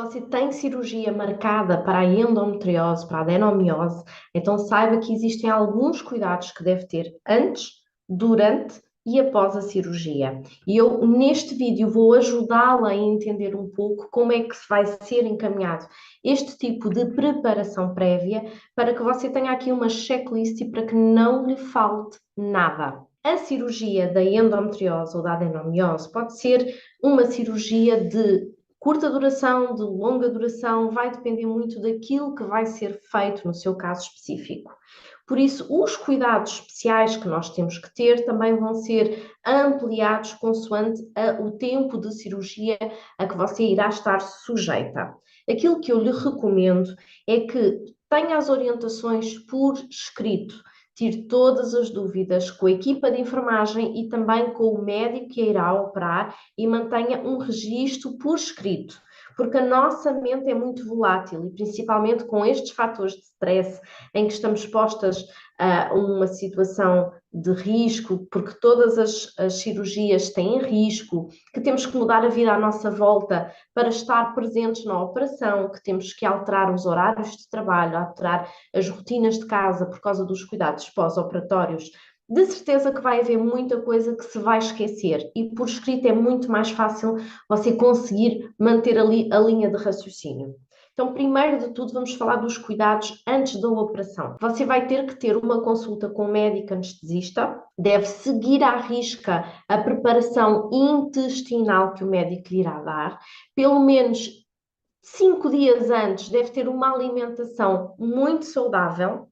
você tem cirurgia marcada para a endometriose, para a adenomiose, então saiba que existem alguns cuidados que deve ter antes, durante e após a cirurgia. E eu, neste vídeo, vou ajudá-la a entender um pouco como é que vai ser encaminhado este tipo de preparação prévia para que você tenha aqui uma checklist e para que não lhe falte nada. A cirurgia da endometriose ou da adenomiose pode ser uma cirurgia de curta duração, de longa duração, vai depender muito daquilo que vai ser feito no seu caso específico. Por isso, os cuidados especiais que nós temos que ter também vão ser ampliados consoante o tempo de cirurgia a que você irá estar sujeita. Aquilo que eu lhe recomendo é que tenha as orientações por escrito, tire todas as dúvidas com a equipa de enfermagem e também com o médico que irá operar e mantenha um registro por escrito, porque a nossa mente é muito volátil e principalmente com estes fatores de stress em que estamos expostas a uma situação de risco, porque todas as cirurgias têm risco, que temos que mudar a vida à nossa volta para estar presentes na operação, que temos que alterar os horários de trabalho, alterar as rotinas de casa por causa dos cuidados pós-operatórios. De certeza que vai haver muita coisa que se vai esquecer e por escrito é muito mais fácil você conseguir manter ali a linha de raciocínio. Então, primeiro de tudo, vamos falar dos cuidados antes da operação. Você vai ter que ter uma consulta com o médico anestesista, deve seguir à risca a preparação intestinal que o médico lhe irá dar, pelo menos 5 dias antes deve ter uma alimentação muito saudável,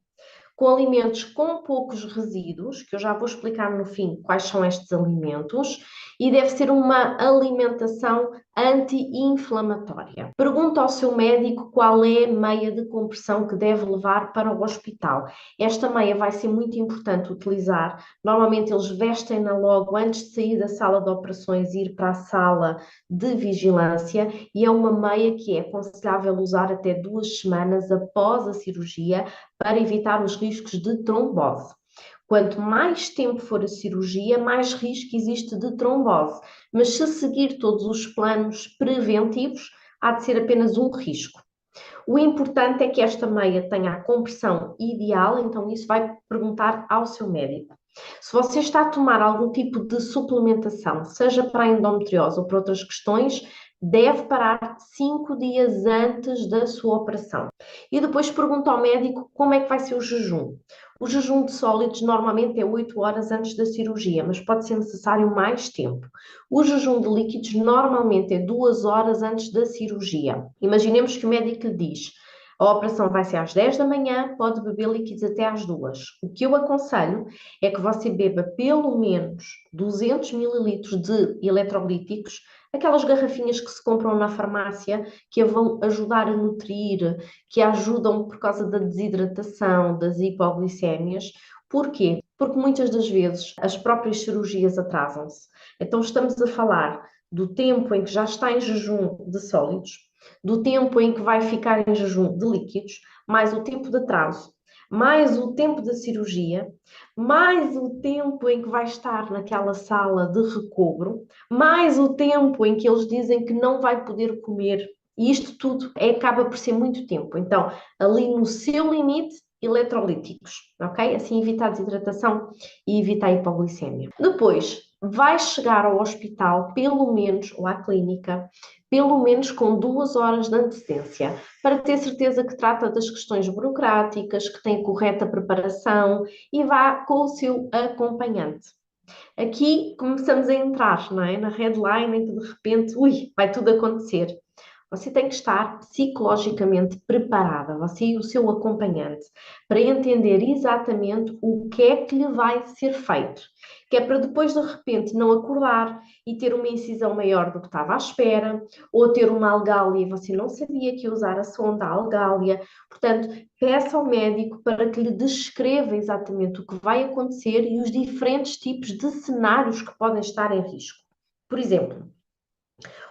com alimentos com poucos resíduos, que eu já vou explicar no fim quais são estes alimentos, e deve ser uma alimentação anti-inflamatória. Pergunta ao seu médico qual é a meia de compressão que deve levar para o hospital. Esta meia vai ser muito importante utilizar. Normalmente eles vestem-na logo antes de sair da sala de operações e ir para a sala de vigilância, e é uma meia que é aconselhável usar até 2 semanas após a cirurgia para evitar os riscos de trombose. Quanto mais tempo for a cirurgia, mais risco existe de trombose. Mas se seguir todos os planos preventivos, há de ser apenas um risco. O importante é que esta meia tenha a compressão ideal, então isso vai perguntar ao seu médico. Se você está a tomar algum tipo de suplementação, seja para a endometriose ou para outras questões, deve parar 5 dias antes da sua operação. E depois pergunta ao médico como é que vai ser o jejum. O jejum de sólidos normalmente é 8 horas antes da cirurgia, mas pode ser necessário mais tempo. O jejum de líquidos normalmente é 2 horas antes da cirurgia. Imaginemos que o médico lhe diz: a operação vai ser às 10 da manhã, pode beber líquidos até às 2. O que eu aconselho é que você beba pelo menos 200 mililitros de eletrolíticos, aquelas garrafinhas que se compram na farmácia, que a vão ajudar a nutrir, que a ajudam por causa da desidratação, das hipoglicémias. Porquê? Porque muitas das vezes as próprias cirurgias atrasam-se. Então estamos a falar do tempo em que já está em jejum de sólidos, do tempo em que vai ficar em jejum de líquidos, mais o tempo de atraso, mais o tempo da cirurgia, mais o tempo em que vai estar naquela sala de recobro, mais o tempo em que eles dizem que não vai poder comer. E isto tudo acaba por ser muito tempo. Então, ali no seu limite, eletrolíticos, ok? Assim evita a desidratação e evita a hipoglicemia. Depois, vai chegar ao hospital, pelo menos, ou à clínica, pelo menos com 2 horas de antecedência, para ter certeza que trata das questões burocráticas, que tem correta preparação e vá com o seu acompanhante. Aqui começamos a entrar, não é? Na headline em que de repente, ui, vai tudo acontecer. Você tem que estar psicologicamente preparada, você e o seu acompanhante, para entender exatamente o que é que lhe vai ser feito. Que é para depois, de repente, não acordar e ter uma incisão maior do que estava à espera, ou ter uma algália e você não sabia que ia usar a sonda algália. Portanto, peça ao médico para que lhe descreva exatamente o que vai acontecer e os diferentes tipos de cenários que podem estar em risco. Por exemplo,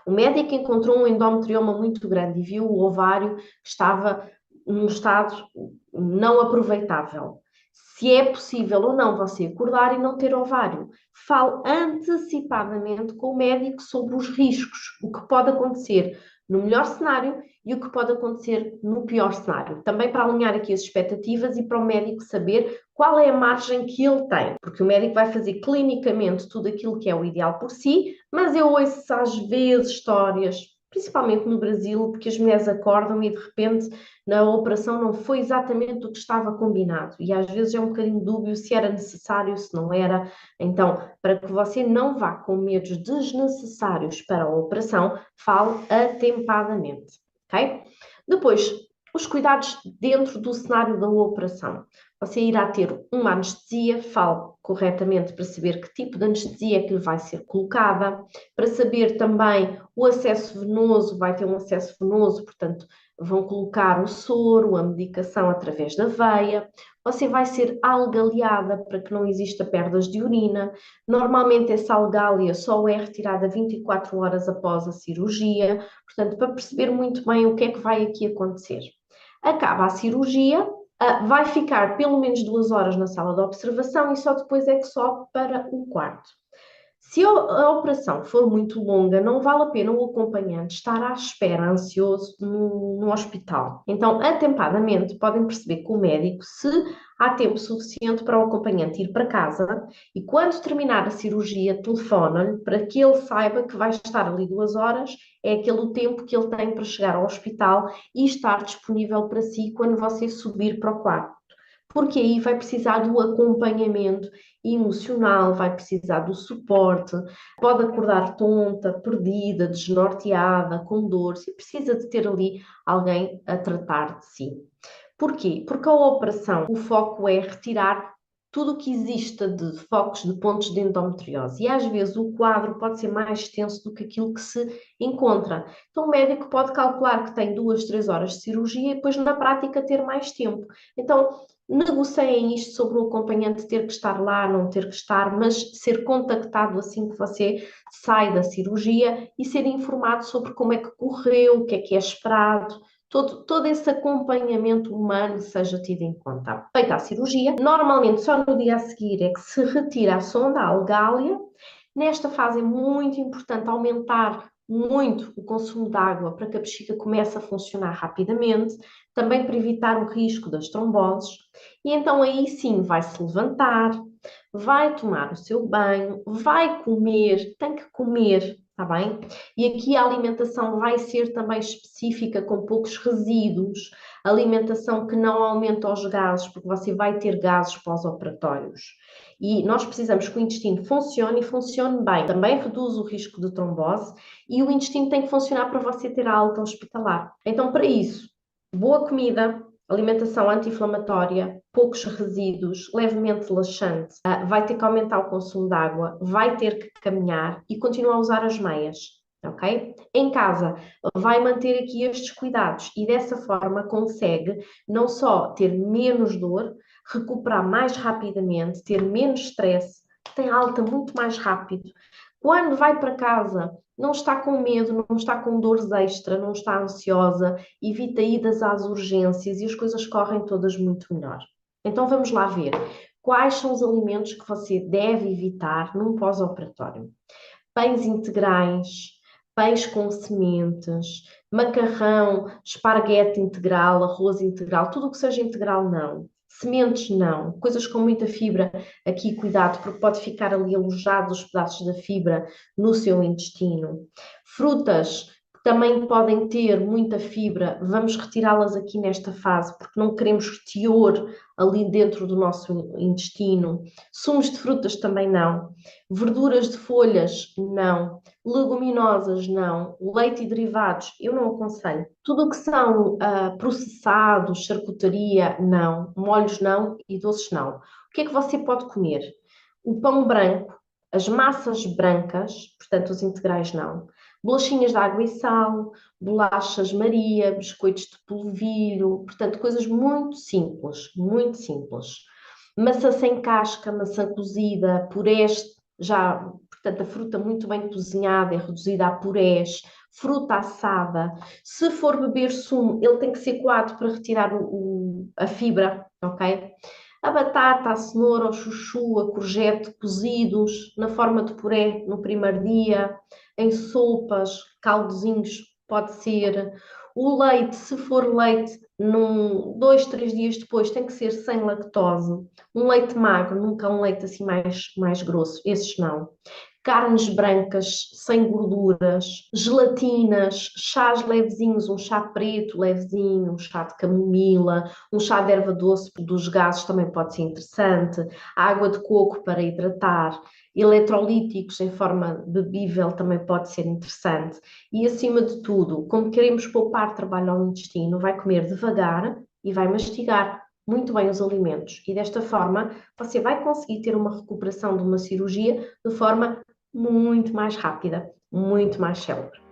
o médico encontrou um endometrioma muito grande e viu o ovário que estava num estado não aproveitável. Se é possível ou não você acordar e não ter ovário, fale antecipadamente com o médico sobre os riscos, o que pode acontecer no melhor cenário e o que pode acontecer no pior cenário. Também para alinhar aqui as expectativas e para o médico saber qual é a margem que ele tem, porque o médico vai fazer clinicamente tudo aquilo que é o ideal por si, mas eu ouço às vezes histórias, principalmente no Brasil, porque as mulheres acordam e de repente na operação não foi exatamente o que estava combinado e às vezes é um bocadinho dúbio se era necessário, se não era. Então, para que você não vá com medos desnecessários para a operação, fale atempadamente, ok? Depois, os cuidados dentro do cenário da operação. Você irá ter uma anestesia, fale corretamente para saber que tipo de anestesia é que lhe vai ser colocada, para saber também o acesso venoso, vai ter um acesso venoso, portanto, vão colocar o soro, a medicação através da veia, você vai ser algaleada para que não exista perdas de urina. Normalmente essa algália só é retirada 24 horas após a cirurgia, portanto, para perceber muito bem o que é que vai aqui acontecer. Acaba a cirurgia, vai ficar pelo menos 2 horas na sala de observação e só depois é que sobe para o quarto. Se a operação for muito longa, não vale a pena o acompanhante estar à espera, ansioso, no hospital. Então, atempadamente, podem perceber com o médico se há tempo suficiente para o acompanhante ir para casa e, quando terminar a cirurgia, telefona-lhe para que ele saiba que vai estar ali 2 horas, é aquele o tempo que ele tem para chegar ao hospital e estar disponível para si quando você subir para o quarto. Porque aí vai precisar do acompanhamento emocional, vai precisar do suporte, pode acordar tonta, perdida, desnorteada, com dor, se precisa de ter ali alguém a tratar de si. Porquê? Porque a operação, o foco é retirar tudo o que exista de focos de pontos de endometriose e às vezes o quadro pode ser mais extenso do que aquilo que se encontra. Então o médico pode calcular que tem 2, 3 horas de cirurgia e depois na prática ter mais tempo. Então negociem isto sobre o acompanhante ter que estar lá, não ter que estar, mas ser contactado assim que você sai da cirurgia e ser informado sobre como é que correu, o que é esperado. Todo esse acompanhamento humano seja tido em conta. Feita a cirurgia, normalmente só no dia a seguir é que se retira a sonda, a algália. Nesta fase é muito importante aumentar muito o consumo de água para que a bexiga comece a funcionar rapidamente, também para evitar o risco das tromboses. E então aí sim vai-se levantar, vai tomar o seu banho, vai comer, tem que comer, está bem? E aqui a alimentação vai ser também específica, com poucos resíduos, alimentação que não aumenta os gases, porque você vai ter gases pós-operatórios. E nós precisamos que o intestino funcione e funcione bem. Também reduz o risco de trombose e o intestino tem que funcionar para você ter a alta hospitalar. Então, para isso, boa comida, alimentação anti-inflamatória, poucos resíduos, levemente laxante, vai ter que aumentar o consumo de água, vai ter que caminhar e continuar a usar as meias. Ok? Em casa, vai manter aqui estes cuidados e dessa forma consegue não só ter menos dor, recuperar mais rapidamente, ter menos stress, tem alta muito mais rápido. Quando vai para casa, não está com medo, não está com dores extra, não está ansiosa, evita idas às urgências e as coisas correm todas muito melhor. Então vamos lá ver quais são os alimentos que você deve evitar num pós-operatório. Pães integrais, peixe com sementes, macarrão, esparguete integral, arroz integral, tudo o que seja integral não. Sementes não, coisas com muita fibra, aqui cuidado, porque pode ficar ali alojados os pedaços da fibra no seu intestino. Frutas que também podem ter muita fibra, vamos retirá-las aqui nesta fase, porque não queremos teor ali dentro do nosso intestino. Sumos de frutas também não. Verduras de folhas, não. Leguminosas, não. Leite e derivados, eu não aconselho. Tudo o que são processados, charcutaria, não. Molhos, não. E doces, não. O que é que você pode comer? O pão branco, as massas brancas, portanto os integrais não. Bolachinhas de água e sal, bolachas Maria, biscoitos de polvilho, portanto coisas muito simples, muito simples. Maçã sem casca, maçã cozida, purés já, portanto, a fruta muito bem cozinhada é reduzida a purés, fruta assada. Se for beber sumo, ele tem que ser coado para retirar a fibra, ok? A batata, a cenoura, o chuchu, a courgette cozidos na forma de puré no primeiro dia, em sopas, caldozinhos pode ser. O leite, se for leite, 2, 3 dias depois tem que ser sem lactose. Um leite magro, nunca um leite assim mais grosso, esses não. Carnes brancas, sem gorduras, gelatinas, chás levezinhos, um chá preto levezinho, um chá de camomila, um chá de erva doce dos gases também pode ser interessante, água de coco para hidratar, eletrolíticos em forma bebível também pode ser interessante. E acima de tudo, como queremos poupar trabalho ao intestino, vai comer devagar e vai mastigar muito bem os alimentos. E desta forma, você vai conseguir ter uma recuperação de uma cirurgia de forma muito mais rápida, muito mais célere.